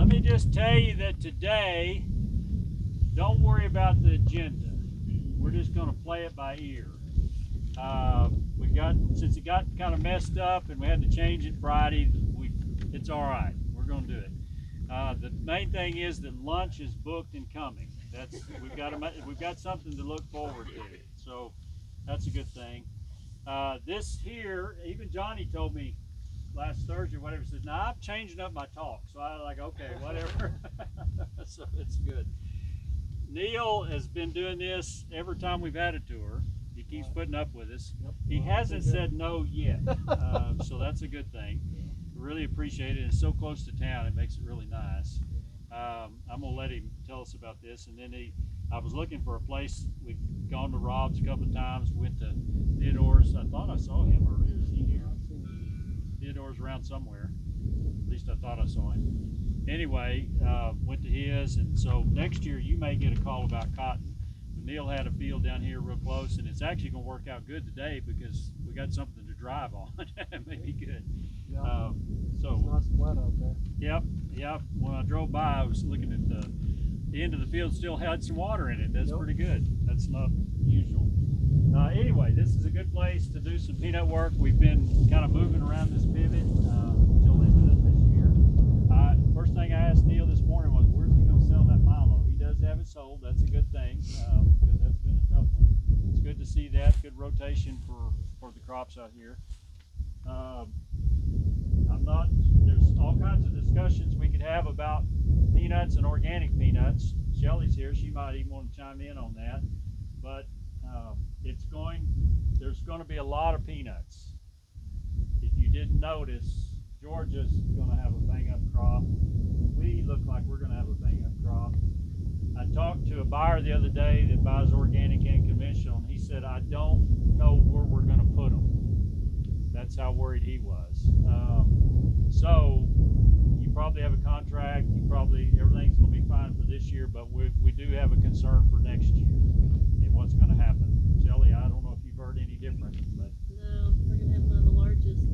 Let me just tell you that today, don't worry about the agenda. We're just going to play it by ear. Since it got kind of messed up and we had to change it Friday, it's all right. We're going to do it. The main thing is that lunch is booked and coming. We've got something to look forward to. So that's a good thing. This here, even Johnny told me last Thursday or whatever, says, "Now I'm changing up my talk." So I was like, okay, whatever. So it's good. Neil has been doing this every time we've had a tour. He keeps putting up with us. Yep. He hasn't said no yet, so that's a good thing. Really appreciate it. It's so close to town, it makes it really nice. I'm gonna let him tell us about this, and then I was looking for a place. We've gone to Rob's a couple of times. Went to Theodore's. I thought I saw him earlier. Is he here? Theodore's around somewhere. At least I thought I saw him. Anyway, went to his, and so next year you may get a call about cotton. Neil had a field down here real close, and it's actually going to work out good today because we got something to drive on. It may be good. Yeah. So it's nice and wet out there. Yep. When I drove by, I was looking at the end of the field, still had some water in it. That's pretty good. That's not usual. Anyway, this is a good place to do some peanut work. We've been kind of moving around this pivot until into this year. First thing I asked Neil this morning was, where's he going to sell that Milo? He does have it sold. That's a good thing because that's been a tough one. It's good to see that. Good rotation for the crops out here. There's all kinds of discussions we could have about peanuts and organic peanuts. Shelly's here. She might even want to chime in on that. But there's going to be a lot of peanuts. If you didn't notice, Georgia's going to have a bang-up crop. We look like we're going to have a bang-up crop. I talked to a buyer the other day that buys organic and conventional, and he said, I don't know where we're going to put them. That's how worried he was. So you probably have a contract. Everything's going to be fine for this year, but we do have a concern for next year and what's going to happen. Shelly, I don't know if you've heard any different, but no, we're going to have one of the largest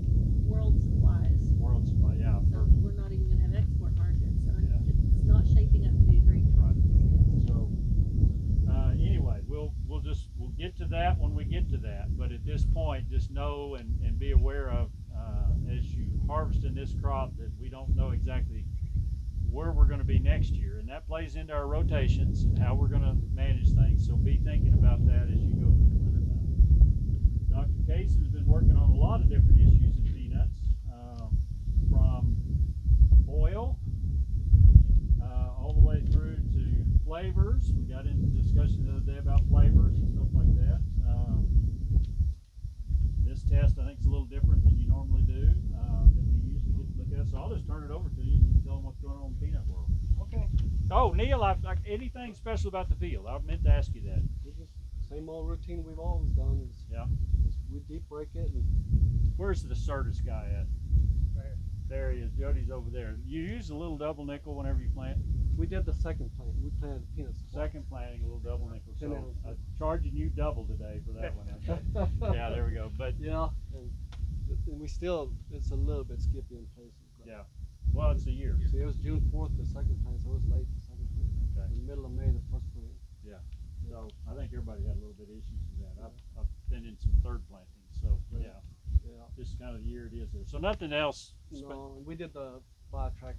world supplies. World supply, yeah. So we're not even going to have export markets, so it's not shaping up to be a great crop. So anyway, we'll get to that when we get to that. But at this point, just know and be aware of as you harvest in this crop that we don't know exactly where we're going to be next year, and that plays into our rotations and how we're going to manage things. So be thinking about that as you go through the winter time. Dr. Cason has been working on a lot of different issues in peanuts, from oil all the way through to flavors. We got into discussion the other day about flavors and stuff like that. This test I think is a little different than you normally do, that we usually get to look at. So I'll just turn it over to you and you can tell them what's going on in the peanut world. Okay. Oh, Neil, anything special about the field? I meant to ask you that. It's just same old routine we've always done. We deep break it. And where's the Certus guy at? right. There he is. Jody's over there. You use a little double nickel whenever you plant? We did the second plant. We planted peanuts. Second planting, a little double nickel. So I'm 10 charging you double today for that one. Okay. Yeah, there we go. But yeah, and we still, it's a little bit skippy in places. Yeah. Well, it's a year. See, it was June 4th, the second plant, so it was late, the second plant. Okay. In the middle of May, the first plant. Yeah. So I think everybody had a little bit of issues with that. I've been in some third plantings, so yeah. Just kind of the year it is there. So nothing else. No, we did the track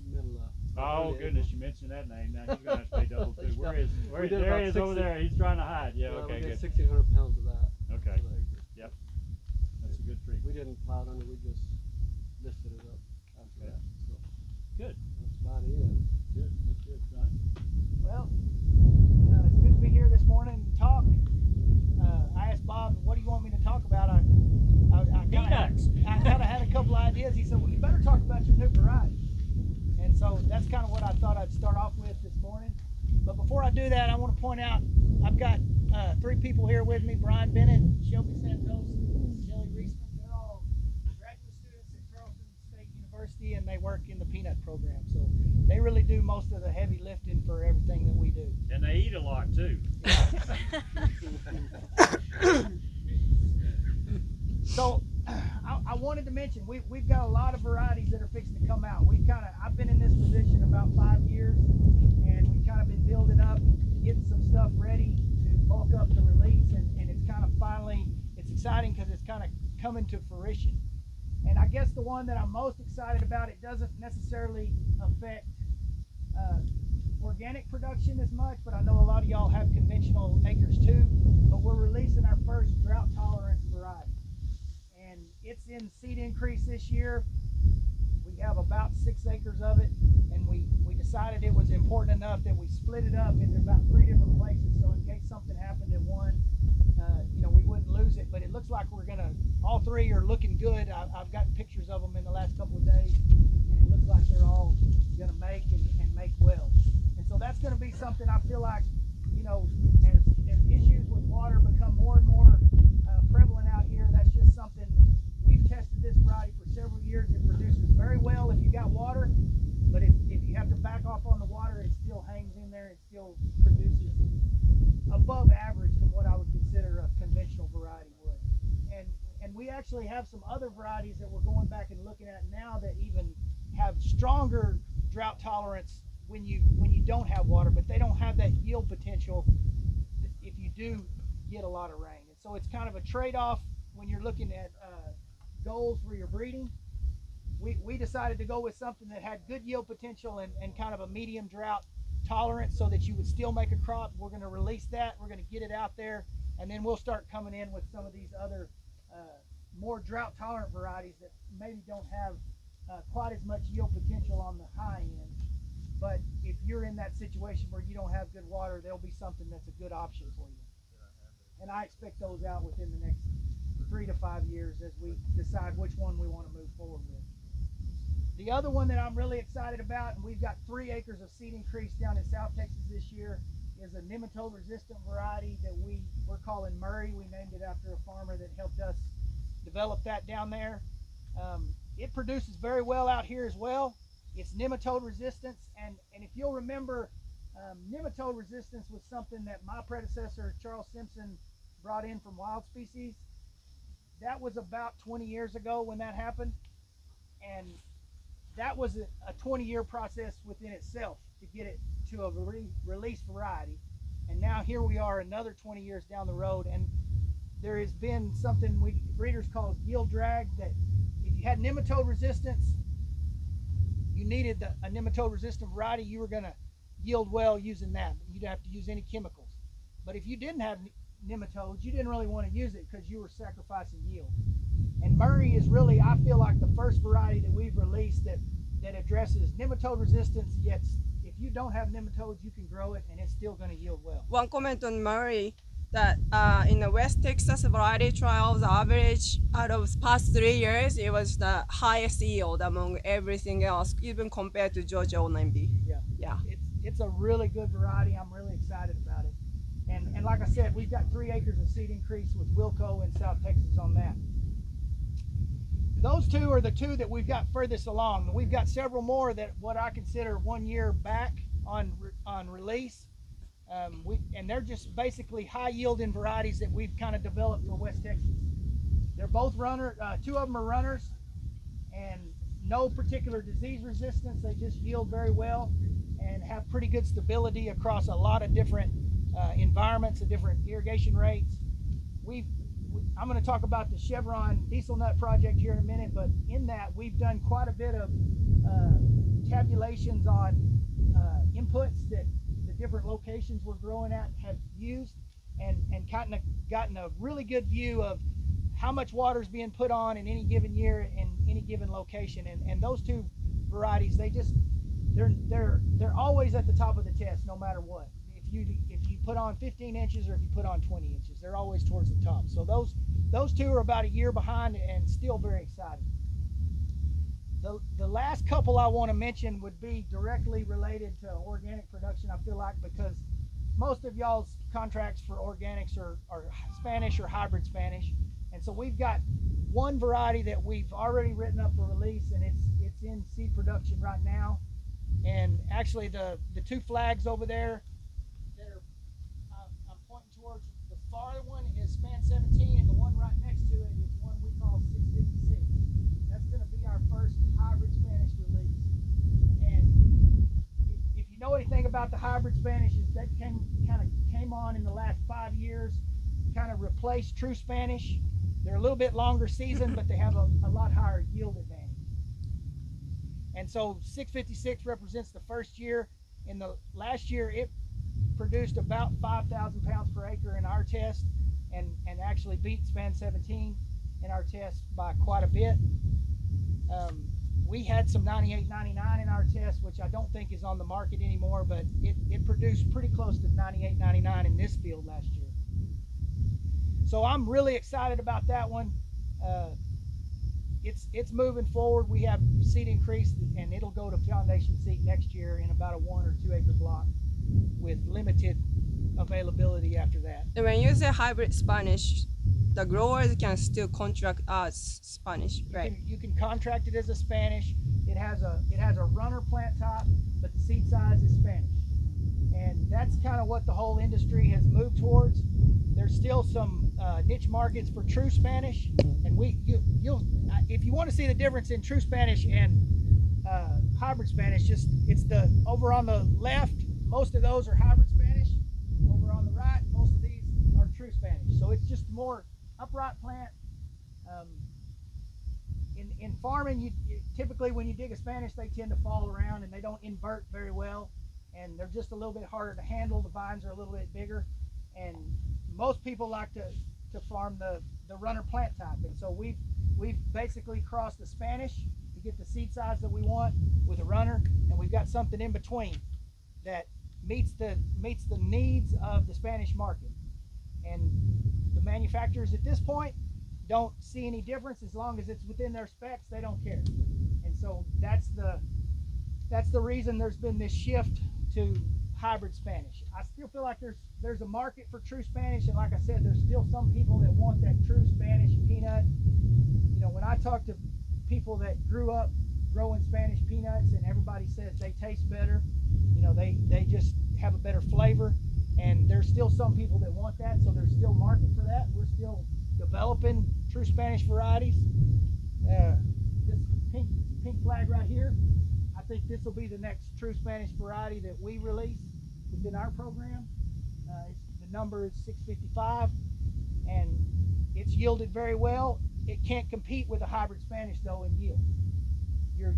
middle. Oh goodness, you mentioned that name. Now he's gonna have to pay double too. There he is over there. He's trying to hide. Yeah. Okay. We did Good. 1,600 pounds of that. Okay. Yep. That's a good treatment. We didn't plow it under. We just lifted it up after that. So good. That's about it. Good. That's good, son. Well, it's good to be here this morning and talk. I asked Bob, what do you want me to talk about? I kind of had a couple ideas. He said, well, you better talk about your new variety. And so that's kind of what I thought I'd start off with this morning. But before I do that, I want to point out I've got three people here with me: Brian Bennett, Shelby Santos, Shelly Reisman. They're all graduate students at Carrollton State University, and they work in the peanut program. So they really do most of the heavy lifting for everything that we do. And they eat a lot too. So I wanted to mention we've got a lot of varieties that are fixing to come out. I've been in this position about 5 years, and we've kind of been building up, getting some stuff ready to bulk up the release, and it's kind of finally, it's exciting because it's kind of coming to fruition. And I guess the one that I'm most excited about, it doesn't necessarily affect organic production as much, but I know a lot of y'all have conventional acres too, but we're releasing our first drought tolerant variety. And it's in seed increase this year. We have about 6 acres of it, and we decided it was important enough that we split it up into about 3 different places, so in case something happened at one, we wouldn't lose it. But it looks like we're gonna, all 3 are looking good. I've gotten pictures of them in the last couple of days, and it looks like they're all gonna make and make well. And so that's gonna be something I feel like, as issues with water become more and more prevalent out here, that's just something. We've tested this variety for several years. It produces very well if you got water, but if you have to back off on the water, it still hangs in there. It still produces above average from what I would consider a conventional variety would. And we actually have some other varieties that we're going back and looking at now that even have stronger drought tolerance when you don't have water, but they don't have that yield potential if you do get a lot of rain. And so it's kind of a trade-off when you're looking at goals for your breeding. We decided to go with something that had good yield potential and kind of a medium drought tolerance so that you would still make a crop. We're going to release that. We're going to get it out there, and then we'll start coming in with some of these other more drought tolerant varieties that maybe don't have quite as much yield potential on the high end. But if you're in that situation where you don't have good water, there'll be something that's a good option for you. And I expect those out within the next 3 to 5 years as we decide which one we want to move forward with. The other one that I'm really excited about, and we've got 3 acres of seed increase down in South Texas this year, is a nematode resistant variety that we're calling Murray. We named it after a farmer that helped us develop that down there. It produces very well out here as well. It's nematode resistance, and if you'll remember, nematode resistance was something that my predecessor, Charles Simpson, brought in from Wild Species. That was about 20 years ago when that happened, and that was a 20-year process within itself to get it to a release variety. And now here we are another 20 years down the road, and there has been something breeders call yield drag, that if you had nematode resistance, you needed a nematode resistant variety, you were going to yield well using that. You didn't have to use any chemicals. But if you didn't have nematodes, you didn't really want to use it because you were sacrificing yield. And Murray is really, I feel like, the first variety that we've released that addresses nematode resistance, yet if you don't have nematodes, you can grow it and it's still going to yield well. One comment on Murray, that in the West Texas variety trial, the average out of past 3 years, it was the highest yield among everything else, even compared to Georgia 09B. Yeah. It's a really good variety. I'm really excited about it. And like I said, we've got 3 acres of seed increase with Wilco in South Texas on that. Those 2 are the 2 that we've got furthest along. We've got several more that what I consider 1 year back on release. And they're just basically high yielding varieties that we've kind of developed for West Texas. They're both 2 of them are runners, and no particular disease resistance. They just yield very well and have pretty good stability across a lot of different environments and different irrigation rates. I'm going to talk about the Chevron diesel nut project here in a minute, but in that we've done quite a bit of tabulations on inputs that the different locations we're growing at have used, and kind of gotten a really good view of how much water is being put on in any given year in any given location. And those 2 varieties, they're always at the top of the test no matter what. If you put on 15 inches or if you put on 20 inches, they're always towards the top. So those 2 are about a year behind and still very exciting. The last couple I want to mention would be directly related to organic production, I feel like, because most of y'all's contracts for organics are Spanish or hybrid Spanish. And so we've got 1 variety that we've already written up for release, and it's in seed production right now. And actually the 2 flags over there, I'm pointing towards, the far one is span 17, and the one right next to it is one we call 656. That's going to be our first hybrid Spanish release. And about the hybrid Spanish is that came on in the last 5 years, kind of replaced true Spanish. They're a little bit longer season, but they have a lot higher yield advantage. And so 656 represents the first year. In the last year, it produced about 5,000 pounds per acre in our test, and actually beat Span 17 in our test by quite a bit. We had some 98.99 in our test, which I don't think is on the market anymore, but it produced pretty close to 98.99 in this field last year. So I'm really excited about that one. It's moving forward. We have seed increase, and it'll go to foundation seed next year in about a 1 or 2 acre block with limited availability after that. And when you say hybrid Spanish, the growers can still contract as Spanish, right? You can contract it as a Spanish. It has a runner plant top, but the seed size is Spanish. And that's kind of what the whole industry has moved towards. There's still some niche markets for true Spanish, and if you want to see the difference in true Spanish and hybrid Spanish, it's over on the left, most of those are hybrid Spanish. Over on the right, most of these are true Spanish. So it's just more upright plant. In farming, typically when you dig a Spanish, they tend to fall around and they don't invert very well, and they're just a little bit harder to handle. The vines are a little bit bigger, and most people like to farm the runner plant type. And so we've basically crossed the Spanish to get the seed size that we want with a runner, and we've got something in between that meets the needs of the Spanish market. And the manufacturers at this point don't see any difference. As long as it's within their specs, they don't care. And so that's the reason there's been this shift to hybrid Spanish. I still feel like there's a market for true Spanish, and like I said, there's still some people that want that true Spanish peanut. You know, when I talk to people that grew up growing Spanish peanuts, and everybody says they taste better, you know, they just have a better flavor, and there's still some people that want that, so there's still market for that. We're still developing true Spanish varieties. This pink flag right here, I think this will be the next true Spanish variety that we release within our program. The number is 655, and it's yielded very well. It can't compete with a hybrid Spanish though in yield. Your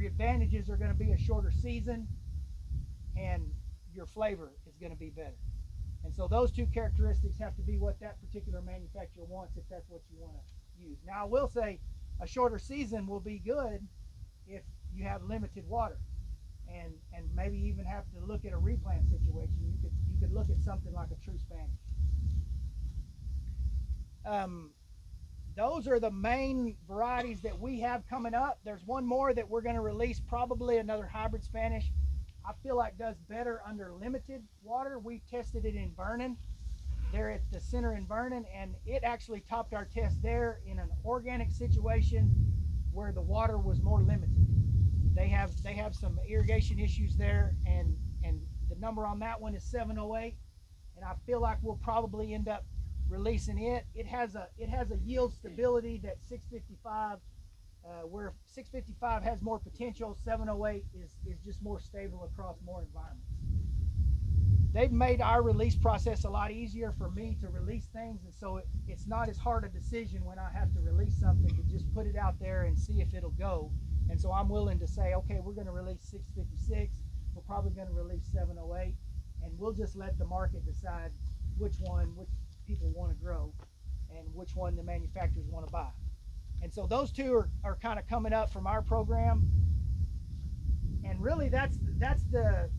advantages are gonna be a shorter season, and your flavor is gonna be better. And so those two characteristics have to be what that particular manufacturer wants, if that's what you want to use. Now I will say a shorter season will be good if you have limited water, and maybe even have to look at a replant situation. You could look at something like a true Spanish. Those are the main varieties that we have coming up. There's one more that we're going to release, probably another hybrid Spanish. I feel like does better under limited water. We tested it in Vernon. They're at the center in Vernon, and it actually topped our test there in an organic situation where the water was more limited. They have some irrigation issues there, and the number on that one is 708, and I feel like we'll probably end up releasing it. It has a yield stability that 655, where 655 has more potential, 708 is just more stable across more environments. They've made our release process a lot easier for me to release things, and so it's not as hard a decision when I have to release something to just put it out there and see if it'll go. And so I'm willing to say, okay, we're going to release 656, we're probably going to release 708, and we'll just let the market decide which people want to grow and which one the manufacturers want to buy. And so those two are kind of coming up from our program. And really that's the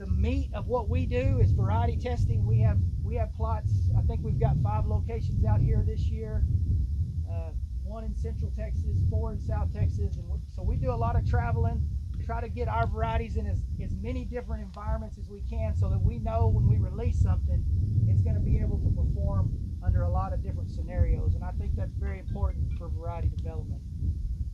meat of what we do is variety testing. We have plots. I think we've got 5 locations out here this year, 1 in Central Texas, 4 in South Texas, and so we do a lot of traveling, try to get our varieties in as many different environments as we can, so that we know when we release something, it's going to be able to perform under a lot of different scenarios. And I think that's very important for variety development.